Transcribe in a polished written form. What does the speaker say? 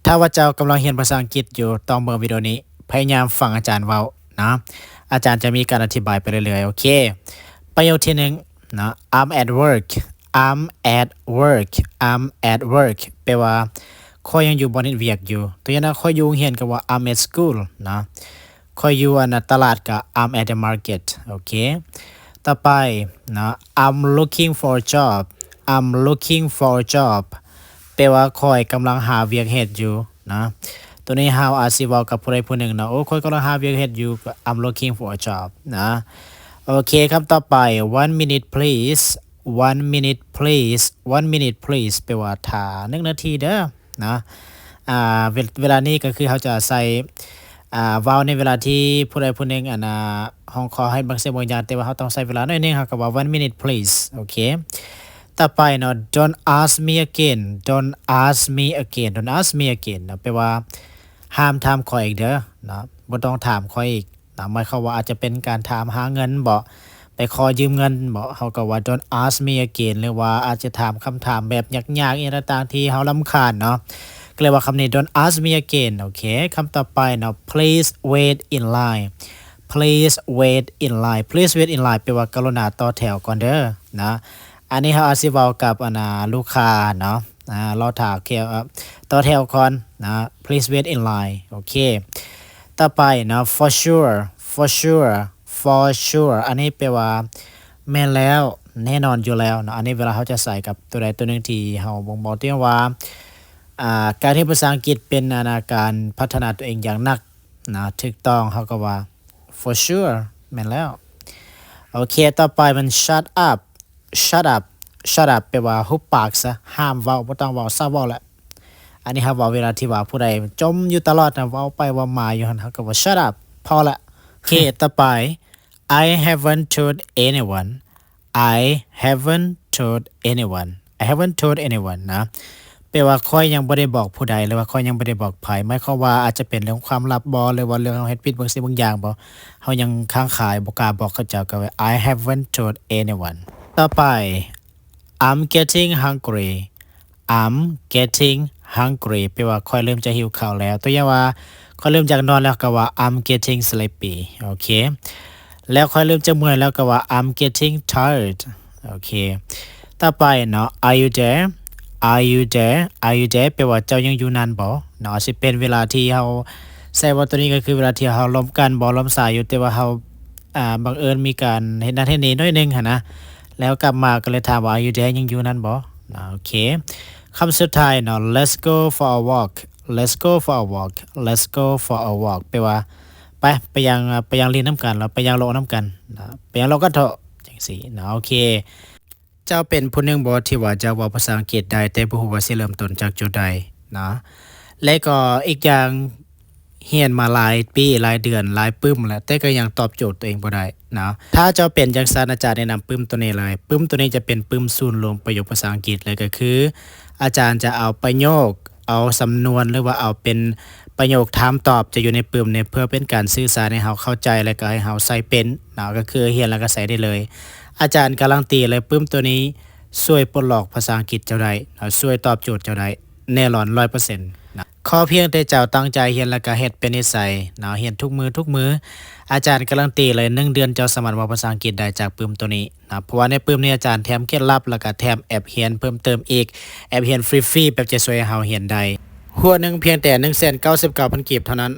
ถ้าว่าเจ้ากำลังเรียนภาษาอังกฤษอยู่ต้องเบิ่งวิดีโอนี้พยายามฟังอาจารย์เว้านะอาจารย์จะมีการอธิบายไปเรื่อยๆโอเคประโยคที่1นะ I'm at work I'm at work I'm at work แปลว่าข้อยยังอยู่บ่เฮ็ดเวียกอยู่ตัวอย่างนะข้อยอยู่โรงเรียนก็ว่า I'm at school นะข้อยอยู่ตลาดก็ I'm at the market โอเคต่อไปนะ I'm looking for a job I'm looking for a job แปลว่าข้อยกำลังหาเวียกเฮ็ดอยู่นะตัวนี้เฮาอาจสิเว้ากับผู้ใดผู้หนึ่งนะโอ้ข้อยกำลังหาเวียกเฮ็ดอยู่ I'm looking for a job นะโอเคครับต่อไป one minute please one minute please one minute please แปลว่าท่า1นาทีเด้อนะเวลานี้ก็คือเฮาจะใส่เว้าในเวลาที่ผู้ใดผู้หนึ่งห้องขอให้บางสิ่งบางอย่างแต่ว่าเฮาต้องใช้เวลาหน่อยนึงเฮาก็ว่า one minute please โอเคต่อไปเนาะ don't ask me again don't ask me again don't ask me again นะแปลว่าห้ามถามข้อยอีกเด้อนะบ่ต้องถามข้อยอีกนะหมายความว่าอาจจะเป็นการถามหาเงินบ่ไปขอยืมเงินบ่เฮาก็ว่า don't ask me again หรือว่าอาจจะถามคำถามแบบยากๆอีกต่างๆที่เฮารำคาญเนาะก็เลยว่าคำนี้ don't ask me again โอเคคำต่อไปเนาะ please wait in line please wait in line please wait in line แปลว่ากรุณาต่อแถวก่อนเด้อนะอันนี้เฮาอาจสิเว้ากับลูกค้าเนาะรอท่าต่อแถวก่อนนะ please wait in line โอเคต่อไปเนาะ for sure for sure for sure อันนี้แปลว่าแม่นแล้วแน่นอนอยู่แล้วเนาะอันนี้เวลาเฮาจะใส่กับตัวใดตัวหนึ่งที่เฮาบ่งบอกว่าการเรียนภาษาอังกฤษเป็นการพัฒนาตัวเองอย่างหนักนะถูกต้องเฮาก็ว่า for sure แม่นแล้วโอเคต่อไปมัน shut up shut up shut up แปลว่าหุบปากซะห้ามเว้าบ่ต้องเว้าซะเว้าแล้วอันนี้เฮาเว้าเวลาที่ว่าผู้ใดจมอยู่ตลอดนะเว้าไปเว้ามาอยู่หั่นเฮาก็ว่า shut up พอละโอเคต่อไป I haven't told anyone I haven't told anyone I haven't told anyone นะแปลว่าข้อยยังบ่ได้บอกผู้ใดหรือว่าข้อยยังบ่ได้บอกไผหมายความว่าอาจจะเป็นเรื่องความลับบ่หรือว่าเรื่องเฮาเฮ็ดผิดบางสิ่งบางอย่างบ่เฮายังค้างคายบ่กล้าบอกเขาเจ้าก็ว่า I haven't told anyone ต่อไป I'm getting hungry I'm getting hungry แปลว่าข้อยเริ่มจะหิวข้าวแล้วตัวอย่างว่าข้อยเริ่มจากนอนแล้วก็ว่า I'm getting sleepy โอเคแล้วข้อยเริ่มจะเมื่อยแล้วก็ว่า I'm getting tired โอเคต่อไปเนาะ Are you there Are you there Are you there แปลว่าเจ้ายังอยู่นั่นบ่เนาะสิเป็นเวลาที่เฮาใช้ว่าตัวนี้ก็คือเวลาที่เฮาล้มกันบ่ล้มสายอยู่แต่ว่าเฮาบังเอิญมีการเฮ็ดนั่นเฮ็ดนี่หน่อยนึงหั่นนะแล้วกลับมาก็เลยถามว่า Are you there ยังอยู่นั่นบ่โอเคคำสุดท้ายเนาะ Let's go for a walk Let's go for a walk Let's go for a walk แปลว่าไปยังเรียนนำกันแล้วไปยังโลนำกันนะไปยังโลกันเถาะจังซี่นะโอเคเจ้าเป็นผู้หนึ่งบ่ที่ว่าจะเว้าภาษาอังกฤษได้แต่บ่ฮู้ว่าสิเริ่มต้นจากจุดใดนะและก็อีกอย่างเรียนมาหลายปีหลายเดือนหลายปึ้มแล้วแต่ก็ยังตอบโจทย์ตัวเองบ่ได้นะถ้าเจ้าเป็นจังซั่นอาจารย์แนะนำปึ้มตัวนี้เลยปึ้มตัวนี้จะเป็นปึ้มศูนย์รวมประโยคภาษาอังกฤษเลยก็คืออาจารย์จะเอาประโยคเอาสำนวนหรือว่าเอาเป็นประโยคถามตอบจะอยู่ในปึ้มนี้เพื่อเป็นการสื่อสารให้เฮาเข้าใจและก็ให้เฮาใช้เป็นนะก็คือเรียนแล้วก็ใช้ได้เลยอาจารย์การันตีเลยปึ้มตัวนี้ช่วยปลดล็อกภาษาอังกฤษเจ้าได้ช่วยตอบโจทย์เจ้าได้แน่นอน 100% นะขอเพียงแต่เจ้าตั้งใจเรียนแล้วก็เฮ็ดเป็นนิสัยนะเรียนทุกมื้ออาจารย์การันตีเลย1เดือนเจ้าสามารถเว้าภาษาอังกฤษได้จากปึ้มตัวนี้นะเพราะว่าในปึ้มนี้อาจารย์แถมเคล็ดลับแล้วก็แถมแอปเรียนเพิ่มเติมอีกแอปเรียนฟรีๆแบบจะช่วยให้เฮาเรียนได้หัวนึงเพียงแต่ 199,000 กีบเท่านั้น